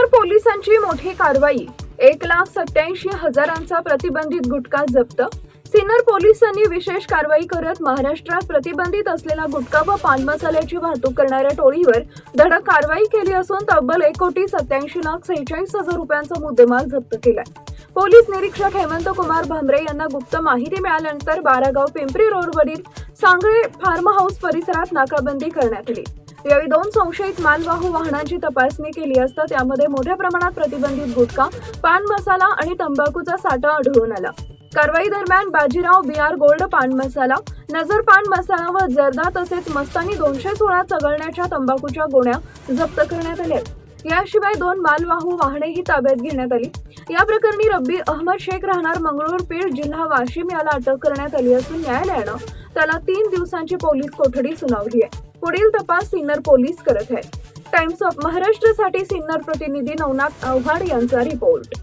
सिन्नर पोलिसांची मोठी कारवाई। 1,87,000चा प्रतिबंधित गुटखा जप्त। सिन्नर पोलिसांनी विशेष कारवाई करत महाराष्ट्रात प्रतिबंधित असलेला गुटखा व पान मसाल्याची वाहतूक करणाऱ्या टोळीवर धडक कारवाई केली असून तब्बल 1,87,46,000 रुपयांचा मुद्देमाल जप्त केलाय। पोलीस निरीक्षक हेमंत कुमार भांबरे यांना गुप्त माहिती मिळाल्यानंतर बारागाव पिंपरी रोडवरील सांगळे फार्म हाऊस परिसरात नाकाबंदी करण्यात आली। यावेळी 2 संशयित मालवाहू वाहनांची तपासणी केली असता त्यामध्ये मोठ्या प्रमाणात प्रतिबंधित गुटखा, पान मसाला आणि तंबाखूचा साठा आढळून आला। कारवाई दरम्यान बाजीराव BR गोल्ड पान मसाला, नजर पान मसाला व जर्दा तसेच मस्तानी 216 चघळण्याच्या तंबाखूच्या गोण्या जप्त करण्यात आल्या। याशिवाय 2 मालवाहू वाहनेही ताब्यात घेण्यात आली। या प्रकरणी रब्बी अहमद शेख राहणार मंगळूरपीर, जिल्हा वाशिम याला अटक करण्यात आली असून न्यायालयानं त्याला 3 दिवसांची पोलीस कोठडी सुनावली आहे। पुढील तपास सिन्नर पोलीस करत आहेत। टाइम्स ऑफ महाराष्ट्रसाठी सिन्नर प्रतिनिधी नवनाथ आव्हाड यांचा रिपोर्ट।